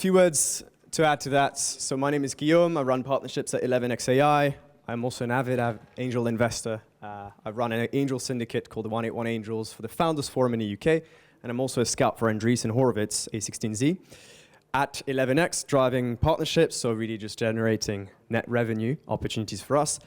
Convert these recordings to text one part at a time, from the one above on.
few words to add to that. So my name is Guillaume. I run partnerships at 11xAI. I'm also an avid angel investor. I run an angel syndicate called the 181 Angels for the Founders Forum in the UK. And I'm also a scout for Andreessen Horowitz, A16Z. At 11x, driving partnerships, so really just generating net revenue opportunities for us.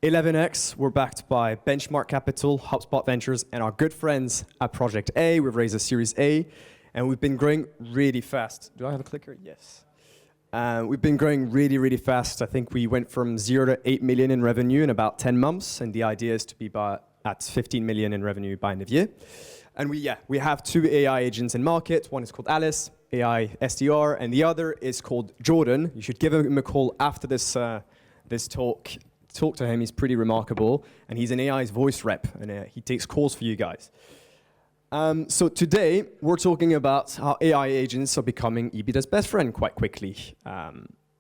11x, we're backed by Benchmark Capital, HubSpot Ventures, and our good friends at Project A. We've raised a Series A, and we've been growing really fast. Do I have a clicker? Yes. We've been growing really, really fast. I think we went from 0 to 8 million in revenue in about 10 months, and the idea is to be at 15 million in revenue by end of year. And we have 2 AI agents in market. One is called Alice, AI SDR, and the other is called Jordan. You should give him a call after this talk. Talk to him, he's pretty remarkable, and he's an AI's voice rep, and he takes calls for you guys. So today, we're talking about how AI agents are becoming EBITDA's best friend quite quickly.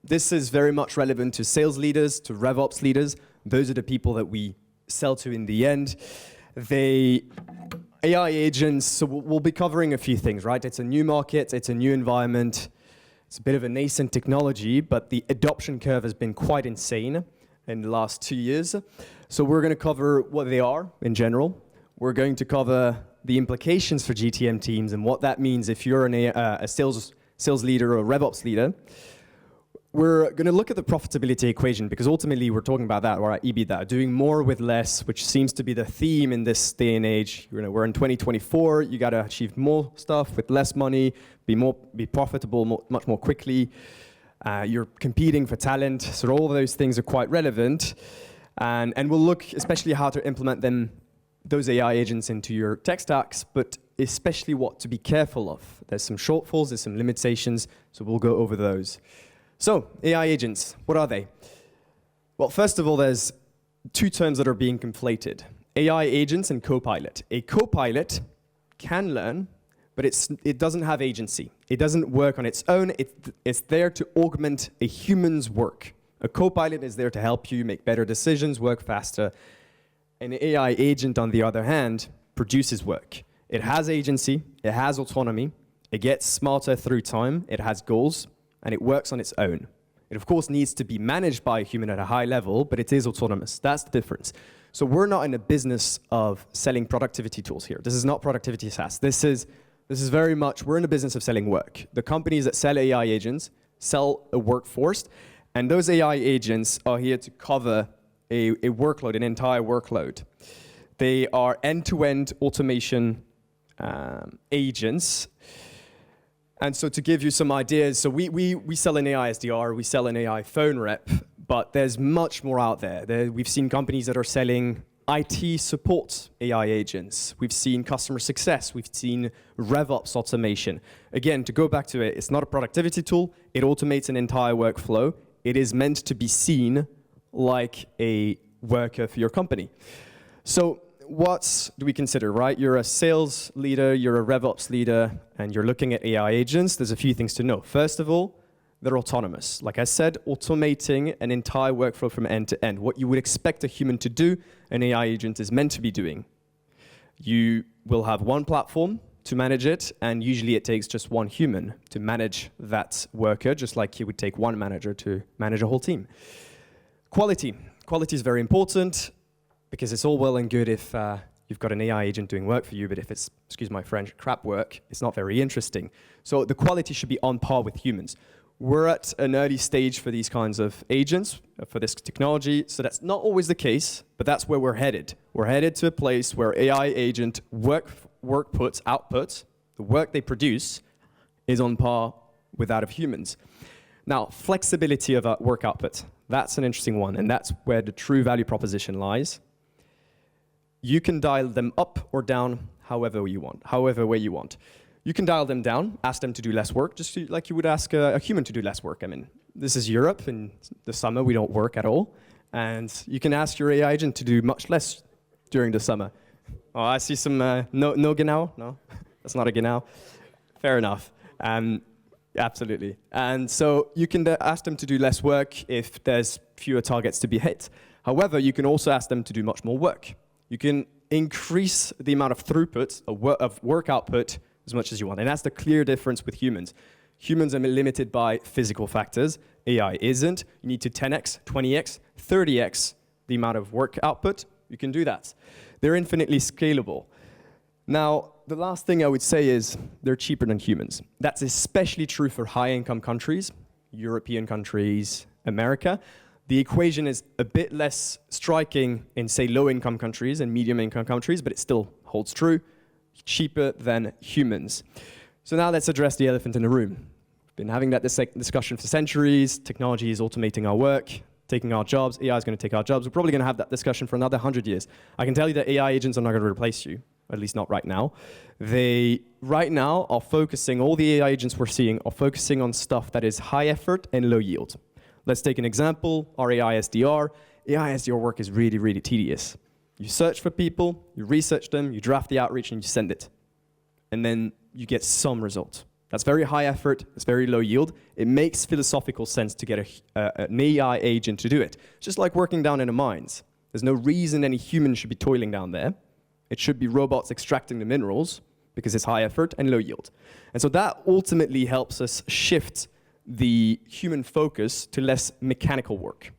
This is very much relevant to sales leaders, to RevOps leaders. Those are the people that we sell to in the end. AI agents, so we'll be covering a few things, right? It's a new market, it's a new environment, it's a bit of a nascent technology, but the adoption curve has been quite insane in the last 2 years. So we're going to cover what they are in general. We're going to cover the implications for GTM teams and what that means if you're a sales leader or a RevOps leader. We're going to look at the profitability equation because ultimately we're talking about that, or EBITDA, doing more with less, which seems to be the theme in this day and age. We're in 2024, you got to achieve more stuff with less money, be profitable much more quickly. You're competing for talent, so all of those things are quite relevant. And we'll look especially how to implement those AI agents into your tech stacks, but especially what to be careful of. There's some shortfalls, there's some limitations, so we'll go over those. So, AI agents, what are they? Well, first of all, there's 2 terms that are being conflated. AI agents and Copilot. A Copilot can learn, but it doesn't have agency. It doesn't work on its own. It's there to augment a human's work. A Copilot is there to help you make better decisions, work faster. An AI agent, on the other hand, produces work. It has agency, it has autonomy, it gets smarter through time, it has goals, and it works on its own. It, of course, needs to be managed by a human at a high level, but it is autonomous. That's the difference. So we're not in a business of selling productivity tools here. This is not productivity SaaS. This is very much, we're in the business of selling work. The companies that sell AI agents sell a workforce, and those AI agents are here to cover a workload, an entire workload. They are end-to-end automation agents. And so to give you some ideas, so we sell an AI SDR, we sell an AI phone rep, but there's much more out there. We've seen companies that are selling IT support AI agents. We've seen customer success. We've seen RevOps automation. Again, to go back to it, it's not a productivity tool. It automates an entire workflow. It is meant to be seen like a worker for your company. So what do we consider, right? You're a sales leader, you're a RevOps leader, and you're looking at AI agents. There's a few things to know. First of all, they're autonomous. Like I said, automating an entire workflow from end to end. What you would expect a human to do, an AI agent is meant to be doing. You will have one platform to manage it, and usually it takes just one human to manage that worker, just like you would take one manager to manage a whole team. Quality. Quality is very important because it's all well and good if you've got an AI agent doing work for you, but if it's, excuse my French, crap work, it's not very interesting. So the quality should be on par with humans. We're at an early stage for these kinds of agents, for this technology, so that's not always the case, but that's where we're headed. We're headed to a place where AI agent outputs, the work they produce, is on par with that of humans. Now, flexibility of work output, that's an interesting one, and that's where the true value proposition lies. You can dial them up or down however way you want. You can dial them down, ask them to do less work, just like you would ask a human to do less work. I mean, this is Europe. In the summer, we don't work at all. And you can ask your AI agent to do much less during the summer. Oh, I see some, no genau? No, that's not a genau. Fair enough. Absolutely. And so you can ask them to do less work if there's fewer targets to be hit. However, you can also ask them to do much more work. You can increase the amount of throughput of work output as much as you want. And that's the clear difference with humans. Humans are limited by physical factors. AI isn't. You need to 10x, 20x, 30x the amount of work output. You can do that. They're infinitely scalable. Now, the last thing I would say is they're cheaper than humans. That's especially true for high-income countries, European countries, America. The equation is a bit less striking in, say, low-income countries and medium-income countries, but it still holds true. Cheaper than humans. So now let's address the elephant in the room. We've been having that discussion for centuries. Technology is automating our work, taking our jobs. AI is going to take our jobs. We're probably going to have that discussion for another 100 years. I can tell you that AI agents are not going to replace you, at least not right now. They, right now, are focusing, all the AI agents we're seeing are focusing on stuff that is high effort and low yield. Let's take an example, our AI SDR. AI SDR work is really, really tedious. You search for people, you research them, you draft the outreach, and you send it. And then you get some result. That's very high effort, it's very low yield. It makes philosophical sense to get an AI agent to do it. Just like working down in the mines. There's no reason any human should be toiling down there. It should be robots extracting the minerals because it's high effort and low yield. And so that ultimately helps us shift the human focus to less mechanical work.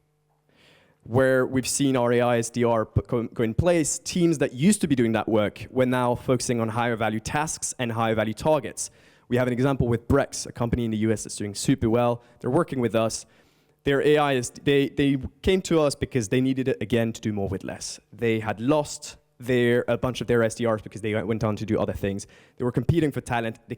Where we've seen our AI SDR go in place, teams that used to be doing that work were now focusing on higher value tasks and higher value targets. We have an example with Brex, a company in the US that's doing super well. They're working with us. Their AI is, they came to us because they needed it again to do more with less. They had lost a bunch of their SDRs because they went on to do other things. They were competing for talent. They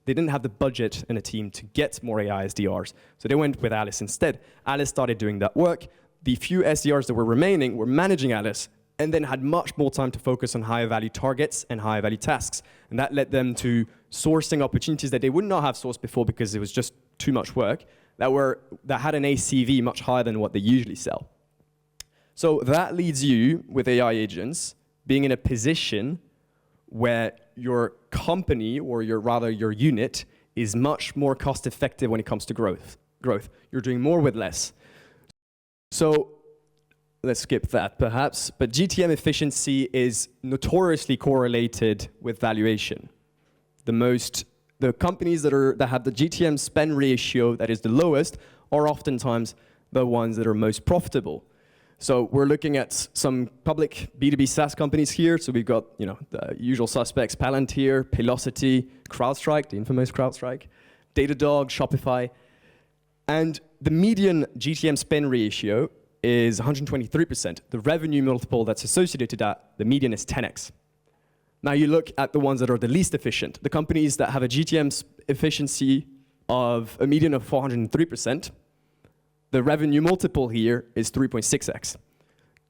didn't have the budget in a team to get more AI SDRs. So they went with Alice instead. Alice started doing that work. The few SDRs that were remaining were managing Alice and then had much more time to focus on higher value targets and higher value tasks. And that led them to sourcing opportunities that they would not have sourced before because it was just too much work, that had an ACV much higher than what they usually sell. So that leads you, with AI agents, being in a position where your company, or rather your unit, is much more cost effective when it comes to growth. You're doing more with less. So let's skip that perhaps, but GTM efficiency is notoriously correlated with valuation. The companies that have the GTM spend ratio that is the lowest are oftentimes the ones that are most profitable. So we're looking at some public B2B SaaS companies here. So we've got the usual suspects, Palantir, Paylocity, CrowdStrike, the infamous CrowdStrike, Datadog, Shopify. And the median GTM spend ratio is 123%. The revenue multiple that's associated to that, the median is 10x. Now you look at the ones that are the least efficient, the companies that have a GTM efficiency of a median of 403%, the revenue multiple here is 3.6x.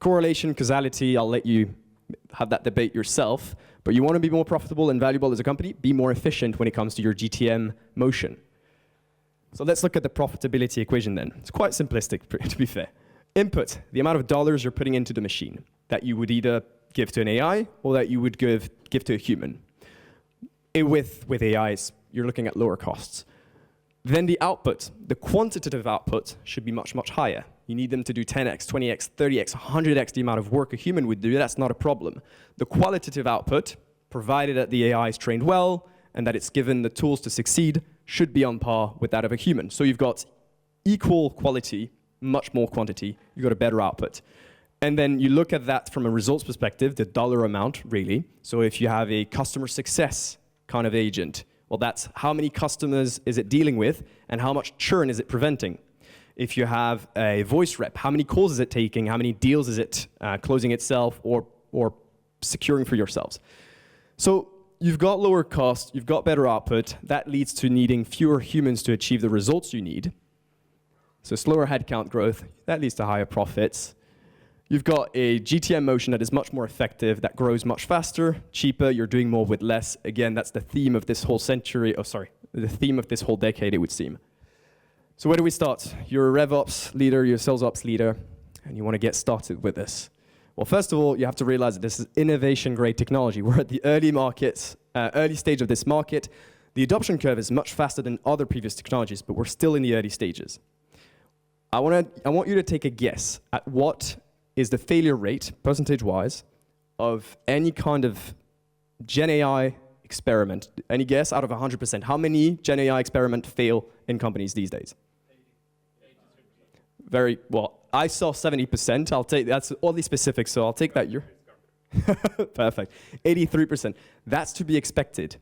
Correlation, causality, I'll let you have that debate yourself, but you want to be more profitable and valuable as a company, be more efficient when it comes to your GTM motion. So let's look at the profitability equation then. It's quite simplistic, to be fair. Input, the amount of dollars you're putting into the machine that you would either give to an AI or that you would give to a human. With AIs, you're looking at lower costs. Then the output, the quantitative output should be much, much higher. You need them to do 10x, 20x, 30x, 100x the amount of work a human would do. That's not a problem. The qualitative output, provided that the AI is trained well and that it's given the tools to succeed, should be on par with that of a human. So you've got equal quality, much more quantity, you've got a better output. And then you look at that from a results perspective, the dollar amount, really. So if you have a customer success kind of agent, well, that's how many customers is it dealing with and how much churn is it preventing. If you have a voice rep, how many calls is it taking, how many deals is it closing itself or securing for yourselves. So you've got lower cost, you've got better output. That leads to needing fewer humans to achieve the results you need. So slower headcount growth, that leads to higher profits. You've got a GTM motion that is much more effective, that grows much faster, cheaper, you're doing more with less. Again, that's the theme of this whole century, the theme of this whole decade, it would seem. So where do we start? You're a RevOps leader, you're a sales ops leader, and you want to get started with this. Well, first of all, you have to realize that this is innovation-grade technology. We're at the early stage of this market. The adoption curve is much faster than other previous technologies, but we're still in the early stages. I want you to take a guess at what is the failure rate, percentage-wise, of any kind of Gen AI experiment. Any guess out of 100%? How many Gen AI experiments fail in companies these days? 80%. Very well. I saw 70%. I'll take that's oddly specific, so I'll take that. You're perfect. 83%. That's to be expected.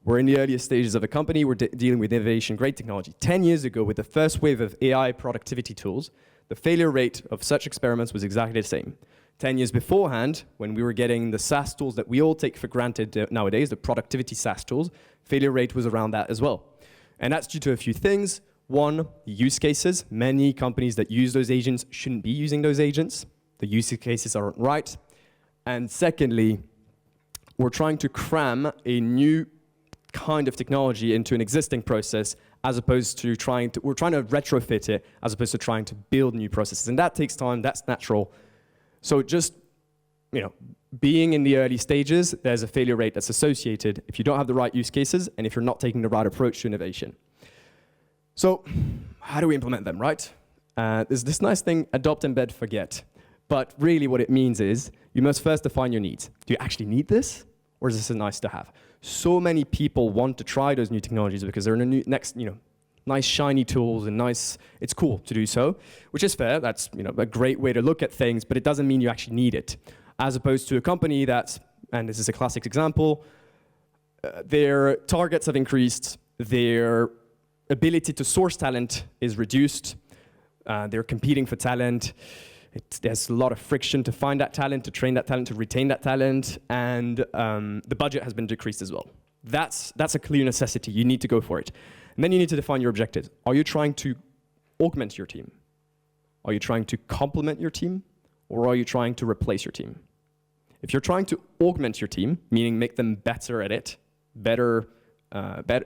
We're in the earliest stages of a company. We're dealing with innovation, great technology. 10 years ago, with the first wave of AI productivity tools, the failure rate of such experiments was exactly the same. 10 years beforehand, when we were getting the SaaS tools that we all take for granted nowadays, the productivity SaaS tools, failure rate was around that as well. And that's due to a few things. One, use cases. Many companies that use those agents shouldn't be using those agents. The use cases aren't right. And secondly, we're trying to cram a new kind of technology into an existing process as opposed to we're trying to retrofit it as opposed to trying to build new processes. And that takes time, that's natural. So just, being in the early stages, there's a failure rate that's associated if you don't have the right use cases and if you're not taking the right approach to innovation. So how do we implement them, right? There's this nice thing, adopt, embed, forget. But really what it means is you must first define your needs. Do you actually need this? Or is this a nice to have? So many people want to try those new technologies because they're in the next, nice shiny tools and it's cool to do so, which is fair. That's a great way to look at things, but it doesn't mean you actually need it. As opposed to a company that's, and this is a classic example, their targets have increased, their ability to source talent is reduced, they're competing for talent, there's a lot of friction to find that talent, to train that talent, to retain that talent, and the budget has been decreased as well. That's a clear necessity. You need to go for it. And then you need to define your objectives. Are you trying to augment your team? Are you trying to complement your team? Or are you trying to replace your team? If you're trying to augment your team, meaning make them better at it, better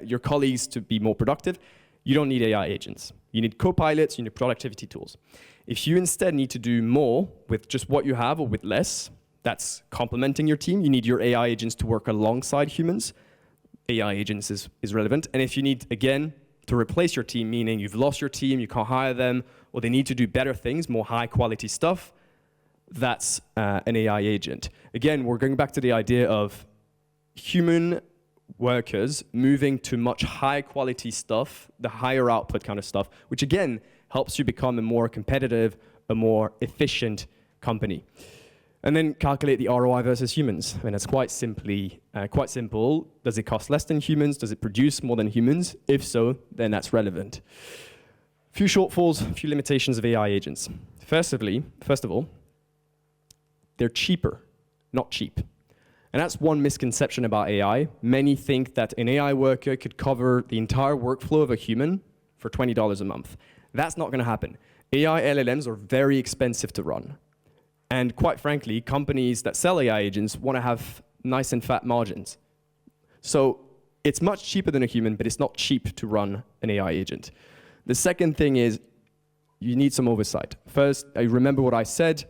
your colleagues to be more productive, you don't need AI agents. You need co-pilots, you need productivity tools. If you instead need to do more with just what you have or with less, that's complementing your team. You need your AI agents to work alongside humans. AI agents is relevant. And if you need, again, to replace your team, meaning you've lost your team, you can't hire them, or they need to do better things, more high quality stuff, that's an AI agent. Again, we're going back to the idea of human workers moving to much high quality stuff, the higher output kind of stuff, which again helps you become a more competitive, a more efficient company. And then calculate the ROI versus humans. I mean, it's quite simple. Does it cost less than humans? Does it produce more than humans? If so, then that's relevant. A few shortfalls, a few limitations of AI agents. First of all, they're cheaper, not cheap. And that's one misconception about AI. Many think that an AI worker could cover the entire workflow of a human for $20 a month. That's not going to happen. AI LLMs are very expensive to run. And quite frankly, companies that sell AI agents want to have nice and fat margins. So it's much cheaper than a human, but it's not cheap to run an AI agent. The second thing is you need some oversight. First, I remember what I said.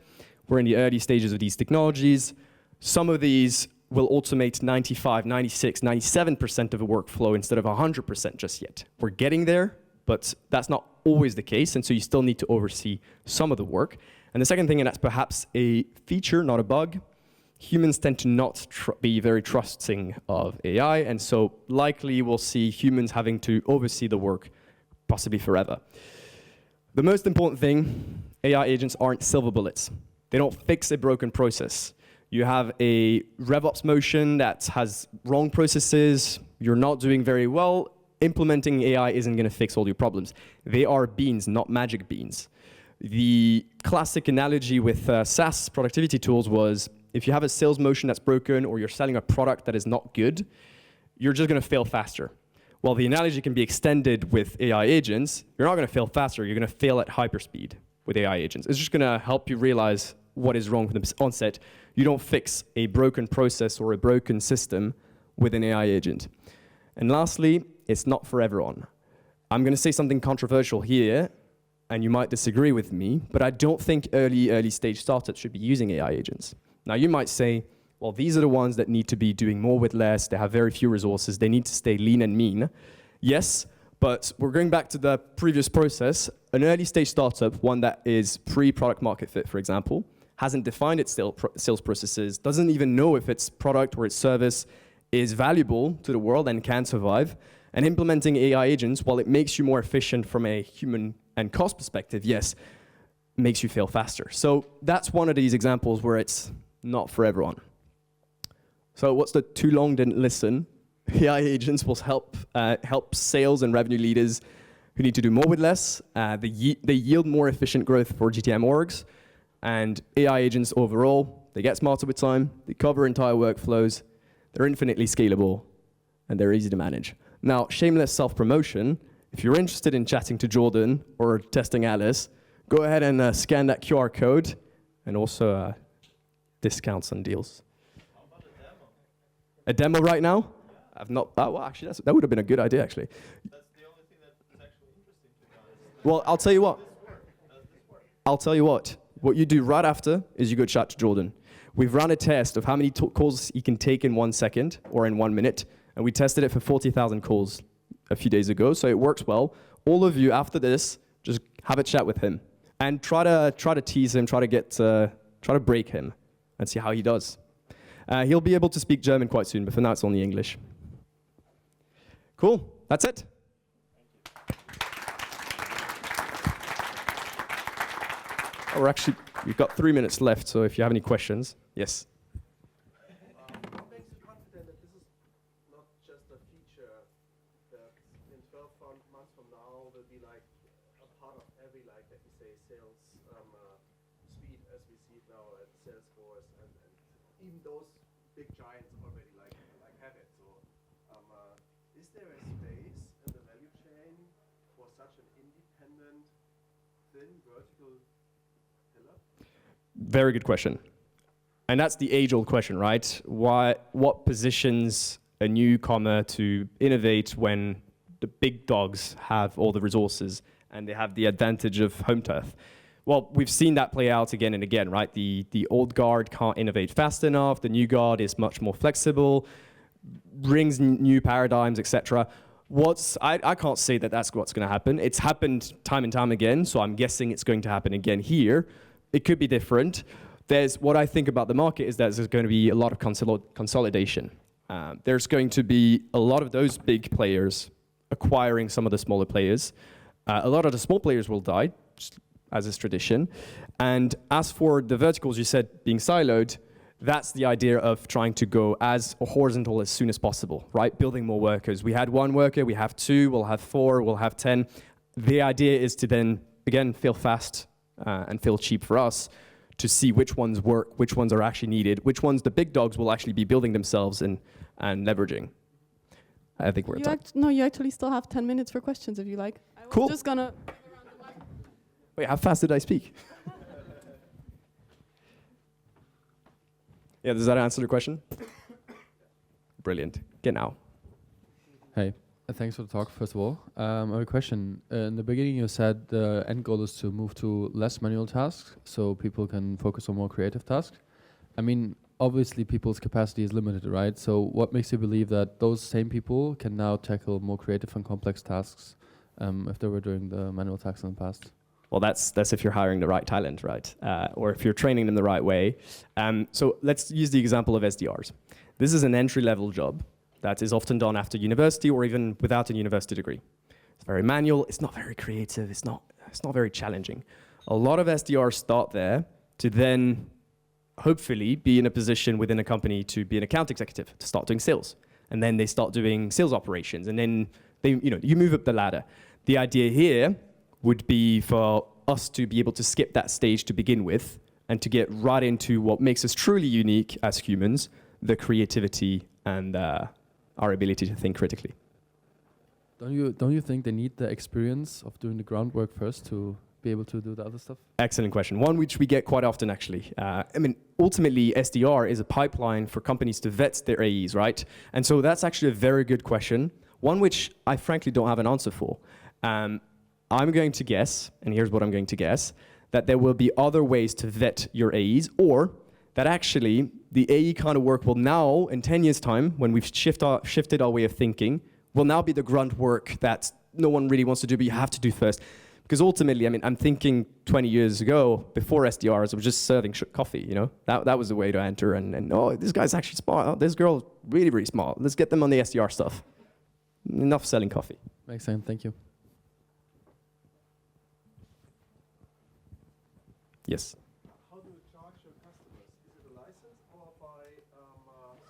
We're in the early stages of these technologies. Some of these will automate 95, 96, 97% of a workflow instead of 100% just yet. We're getting there, but that's not always the case, and so you still need to oversee some of the work. And the second thing, and that's perhaps a feature, not a bug, humans tend to not be very trusting of AI, and so likely we'll see humans having to oversee the work possibly forever. The most important thing, AI agents aren't silver bullets. They don't fix a broken process. You have a RevOps motion that has wrong processes, you're not doing very well, implementing AI isn't going to fix all your problems. They are beans, not magic beans. The classic analogy with SaaS productivity tools was if you have a sales motion that's broken or you're selling a product that is not good, you're just going to fail faster. While the analogy can be extended with AI agents, you're not going to fail faster, you're going to fail at hyperspeed with AI agents. It's just going to help you realize what is wrong from the onset. You don't fix a broken process or a broken system with an AI agent. And lastly, it's not for everyone. I'm going to say something controversial here, and you might disagree with me, but I don't think early stage startups should be using AI agents. Now you might say, well, these are the ones that need to be doing more with less, they have very few resources, they need to stay lean and mean. Yes, but we're going back to the previous process. An early stage startup, one that is pre-product market fit, for example, hasn't defined its sales processes, doesn't even know if its product or its service is valuable to the world and can survive. And implementing AI agents, while it makes you more efficient from a human and cost perspective, yes, makes you fail faster. So that's one of these examples where it's not for everyone. So what's the too long didn't listen? AI agents will help sales and revenue leaders who need to do more with less. They yield more efficient growth for GTM orgs. And AI agents overall, they get smarter with time, they cover entire workflows, they're infinitely scalable, and they're easy to manage. Now, shameless self-promotion, if you're interested in chatting to Jordan or testing Alice, go ahead and scan that QR code, and also discounts and deals. How about a demo? A demo right now? I've not, well, actually, that would have been a good idea, actually. That's the only thing that is actually interesting to guys. Well, I'll tell you what. Does this work? I'll tell you what. What you do right after is you go chat to Jordan. We've run a test of how many calls he can take in 1 second or in 1 minute, and we tested it for 40,000 calls a few days ago, so it works well. All of you, after this, just have a chat with him and try to tease him, try to break him, and see how he does. He'll be able to speak German quite soon, but for now it's only English. Cool. That's it. Or actually, we've got 3 minutes left, so if you have any questions, yes. What makes you confident that this is not just a feature that in 12 months from now will be like a part of every, like, let me say, sales suite as we see it now at Salesforce, and even those big giants already like have it. So, is there a space in the value chain for such an independent, thin vertical pillar? Very good question. And that's the age-old question, right? What positions a newcomer to innovate when the big dogs have all the resources and they have the advantage of home turf? Well, we've seen that play out again and again, right? The old guard can't innovate fast enough. The new guard is much more flexible, brings new paradigms, etc. I can't say that that's what's going to happen. It's happened time and time again, so I'm guessing it's going to happen again here. It could be different. What I think about the market is that there's going to be a lot of consolidation. There's going to be a lot of those big players acquiring some of the smaller players. A lot of the small players will die, just as is tradition. And as for the verticals you said being siloed, that's the idea of trying to go as horizontal as soon as possible, right? Building more workers. We had 1 worker, we have 2, we'll have 4, we'll have 10. The idea is to then, again, fail fast and fail cheap for us, to see which ones work, which ones are actually needed, which ones the big dogs will actually be building themselves and leveraging. I think we're at time. No, you actually still have 10 minutes for questions if you like. I was Cool. just gonna. Wait, how fast did I speak? Yeah, does that answer the question? Brilliant. Genau. Hey, thanks for the talk, first of all. I have a question. In the beginning, you said the end goal is to move to less manual tasks so people can focus on more creative tasks. I mean, obviously, people's capacity is limited, right? So what makes you believe that those same people can now tackle more creative and complex tasks if they were doing the manual tasks in the past? Well, that's if you're hiring the right talent, right? Or if you're training them the right way. So let's use the example of SDRs. This is an entry-level job that is often done after university or even without a university degree. It's very manual, it's not very creative, it's not very challenging. A lot of SDRs start there to then hopefully be in a position within a company to be an account executive, to start doing sales. And then they start doing sales operations, and then you move up the ladder. The idea here would be for us to be able to skip that stage to begin with and to get right into what makes us truly unique as humans, the creativity and our ability to think critically. Don't you think they need the experience of doing the groundwork first to be able to do the other stuff? Excellent question. One which we get quite often, actually. Ultimately, SDR is a pipeline for companies to vet their AEs, right? And so that's actually a very good question, one which I frankly don't have an answer for. I'm going to guess, and here's what I'm going to guess, that there will be other ways to vet your AEs, or that actually the AE kind of work will now, in 10 years' time, when we've shifted our way of thinking, will now be the grunt work that no one really wants to do, but you have to do first. Because ultimately, I mean, I'm thinking 20 years ago, before SDRs, I was just serving coffee, you know? That was the way to enter, and oh, this guy's actually smart. Oh, this girl, really, really smart. Let's get them on the SDR stuff. Enough selling coffee. Makes sense. Thank you. Yes. How do you charge your customers? Is it a license or by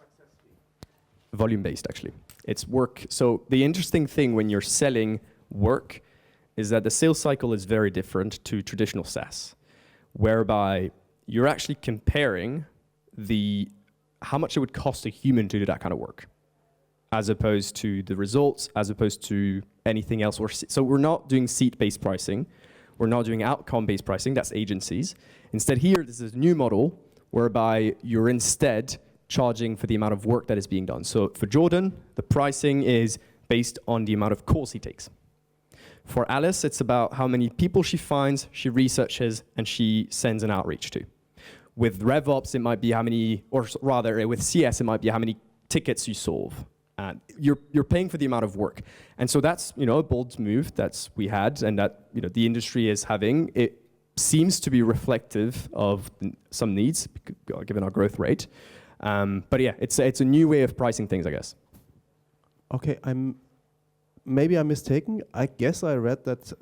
success fee? Volume-based, actually. It's work. So the interesting thing when you're selling work is that the sales cycle is very different to traditional SaaS, whereby you're actually comparing how much it would cost a human to do that kind of work, as opposed to the results, as opposed to anything else. So we're not doing seat-based pricing. We're not doing outcome-based pricing. That's agencies. Instead here, this is a new model whereby you're instead charging for the amount of work that is being done. So for Jordan, the pricing is based on the amount of calls he takes. For Alice, it's about how many people she finds, she researches, and she sends an outreach to. With RevOps, it might be how many, or rather with CS, it might be how many tickets you solve. You're paying for the amount of work. And so that's, a bold move that we had and that, the industry is having. It seems to be reflective of some needs, given our growth rate. But yeah, it's a new way of pricing things, I guess. Okay, maybe I'm mistaken. I guess I read that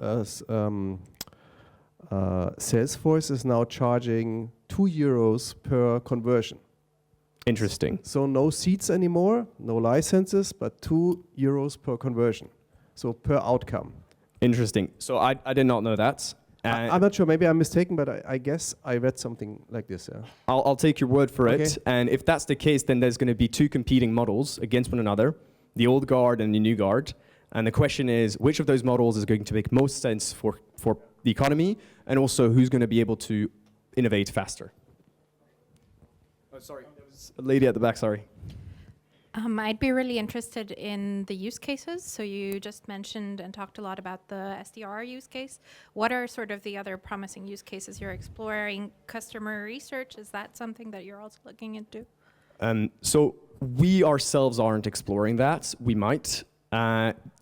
Salesforce is now charging €2 per conversion. Interesting. So no seats anymore, no licenses, but €2 per conversion. So per outcome. Interesting. So I did not know that. I'm not sure, maybe I'm mistaken, but I guess I read something like this. Yeah. I'll take your word for Okay. it. And if that's the case, then there's going to be two competing models against one another, the old guard and the new guard. And the question is, which of those models is going to make most sense for the economy, and also who's going to be able to innovate faster? Oh, sorry, there was a lady at the back, sorry. I'd be really interested in the use cases. So you just mentioned and talked a lot about the SDR use case. What are sort of the other promising use cases you're exploring? Customer research, is that something that you're also looking into? So we ourselves aren't exploring that. We might.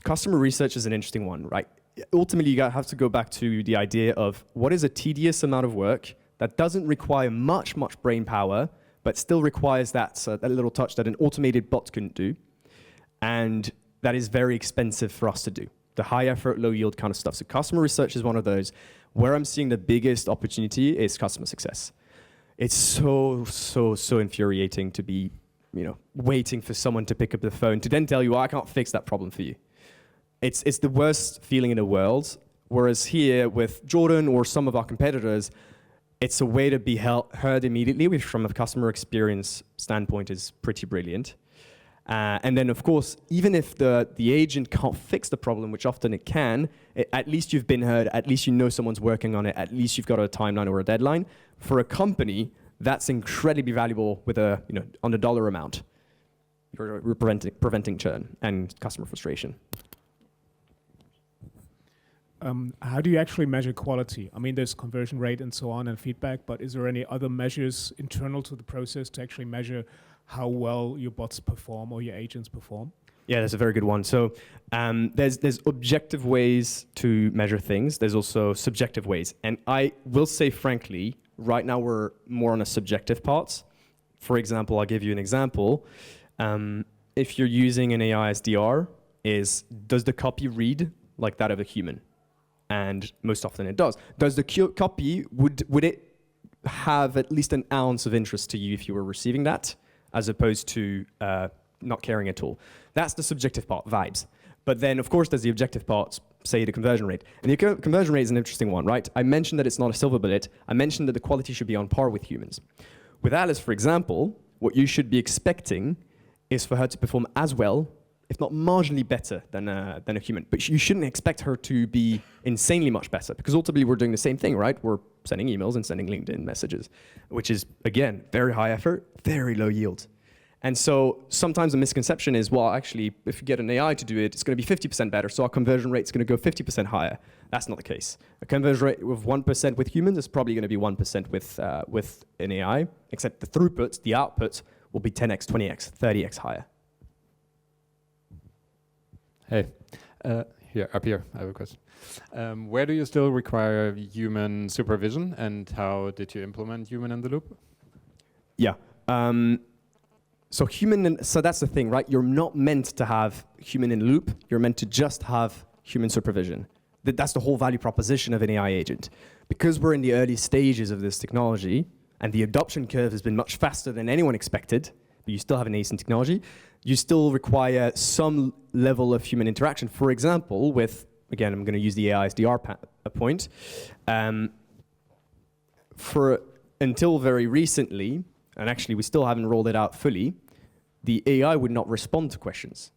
Customer research is an interesting one, right? Ultimately, you have to go back to the idea of what is a tedious amount of work that doesn't require much brain power, but still requires that little touch that an automated bot couldn't do. And that is very expensive for us to do. The high effort, low yield kind of stuff. So customer research is one of those. Where I'm seeing the biggest opportunity is customer success. It's so infuriating to be waiting for someone to pick up the phone to then tell you, I can't fix that problem for you. It's the worst feeling in the world. Whereas here with Jordan or some of our competitors, it's a way to be heard immediately, which from a customer experience standpoint is pretty brilliant. And then of course, even if the agent can't fix the problem, which often it can, at least you've been heard, at least you know someone's working on it, at least you've got a timeline or a deadline. For a company, that's incredibly valuable with on the dollar amount. You're preventing churn and customer frustration. How do you actually measure quality? I mean, there's conversion rate and so on and feedback, but is there any other measures internal to the process to actually measure how well your bots perform or your agents perform? Yeah, that's a very good one. So there's objective ways to measure things. There's also subjective ways. And I will say, frankly, right now we're more on a subjective part. For example, I'll give you an example. If you're using an AI SDR, does the copy read like that of a human? And most often it does. Does the copy, would it have at least an ounce of interest to you if you were receiving that, as opposed to not caring at all? That's the subjective part, vibes. But then, of course, there's the objective part, say the conversion rate. And the conversion rate is an interesting one, right? I mentioned that it's not a silver bullet. I mentioned that the quality should be on par with humans. With Alice, for example, what you should be expecting is for her to perform as well, if not marginally better than a human. But you shouldn't expect her to be insanely much better, because ultimately we're doing the same thing, right? We're sending emails and sending LinkedIn messages, which is, again, very high effort, very low yield. And so sometimes the misconception is, well, actually, if you get an AI to do it, it's going to be 50% better, so our conversion rate is going to go 50% higher. That's not the case. A conversion rate of 1% with humans is probably going to be 1% with an AI, except the throughput, the output, will be 10x, 20x, 30x higher. Hey, here, up here, I have a question. Where do you still require human supervision, and how did you implement human in the loop? Yeah. So that's the thing, right? You're not meant to have human in the loop. You're meant to just have human supervision. That's the whole value proposition of an AI agent. Because we're in the early stages of this technology, and the adoption curve has been much faster than anyone expected, but you still have a nascent technology, you still require some level of human interaction. For example, with, again, I'm going to use the AI SDR point. Until very recently, and actually we still haven't rolled it out fully, the AI would not respond to questions.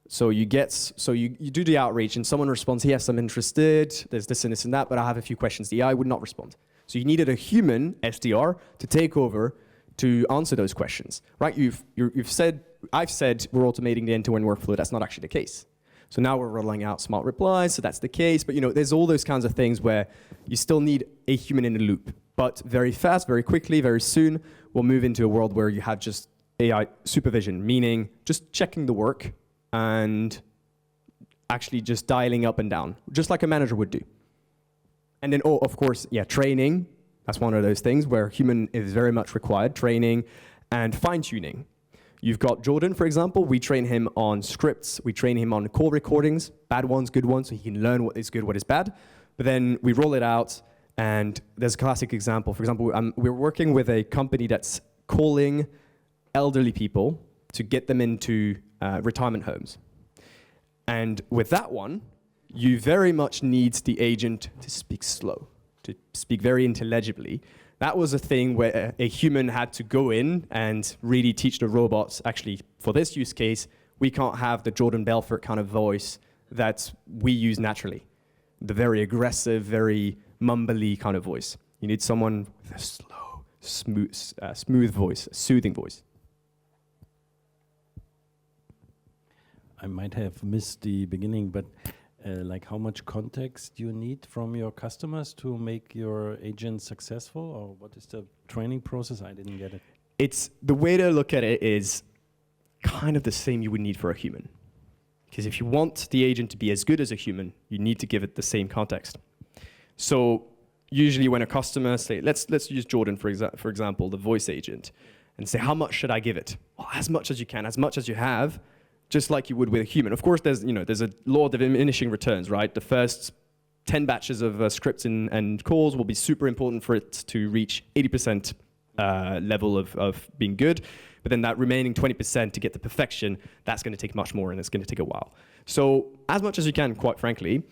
So you do the outreach and someone responds, yes, I'm interested, there's this and this and that, but I have a few questions. The AI would not respond. So you needed a human SDR to take over to answer those questions, right? I've said we're automating the end-to-end workflow. That's not actually the case. So now we're rolling out smart replies, so that's the case. But there's all those kinds of things where you still need a human in the loop. But very fast, very quickly, very soon, we'll move into a world where you have just AI supervision, meaning just checking the work and actually just dialing up and down, just like a manager would do. And then, of course, training. That's one of those things where human is very much required, training and fine-tuning. You've got Jordan, for example. We train him on scripts. We train him on call recordings, bad ones, good ones, so he can learn what is good, what is bad. But then we roll it out, and there's a classic example. For example, we're working with a company that's calling elderly people to get them into retirement homes. And with that one, you very much need the agent to speak slow, to speak very intelligibly. That was a thing where a human had to go in and really teach the robots. Actually, for this use case, we can't have the Jordan Belfort kind of voice that we use naturally. The very aggressive, very mumbly kind of voice. You need someone with a slow, smooth voice, a soothing voice. I might have missed the beginning, but like how much context you need from your customers to make your agent successful, or what is the training process? I didn't get it. It's the way to look at it is kind of the same you would need for a human. Because if you want the agent to be as good as a human, you need to give it the same context. So usually when a customer say, let's use Jordan for example, the voice agent, and say, how much should I give it? Well, as much as you can, as much as you have, just like you would with a human. Of course, there's a law of diminishing returns, right? The first 10 batches of scripts and calls will be super important for it to reach 80% level of being good. But then that remaining 20% to get to perfection, that's going to take much more, and it's going to take a while. So as much as you can, quite frankly,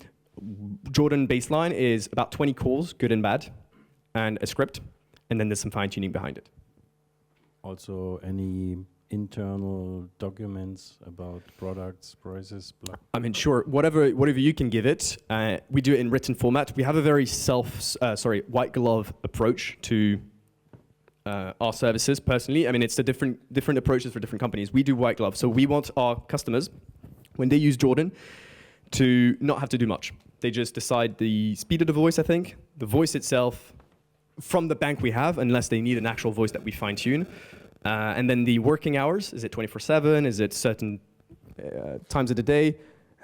Jordan baseline is about 20 calls, good and bad, and a script, and then there's some fine-tuning behind it. Also, any internal documents about products, prices, blah? I mean, sure, whatever you can give it. We do it in written format. We have a very white glove approach to our services personally. I mean, it's the different approaches for different companies. We do white glove. So we want our customers, when they use Jordan, to not have to do much. They just decide the speed of the voice, I think, the voice itself from the bank we have, unless they need an actual voice that we fine tune. And then the working hours, is it 24/7? Is it certain times of the day?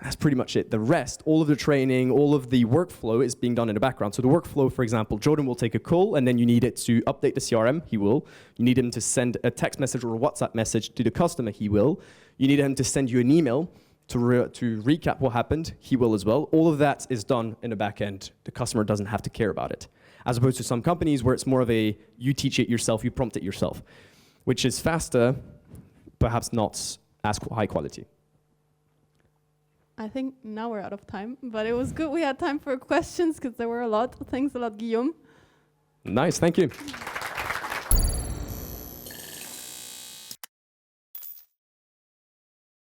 That's pretty much it. The rest, all of the training, all of the workflow is being done in the background. So the workflow, for example, Jordan will take a call, and then you need it to update the CRM, he will. You need him to send a text message or a WhatsApp message to the customer, he will. You need him to send you an email to recap what happened, he will as well. All of that is done in the back end. The customer doesn't have to care about it. As opposed to some companies where it's more of a, you teach it yourself, you prompt it yourself, which is faster, perhaps not as high quality. I think now we're out of time, but it was good we had time for questions because there were a lot. Thanks a lot, Guillaume. Nice, thank you.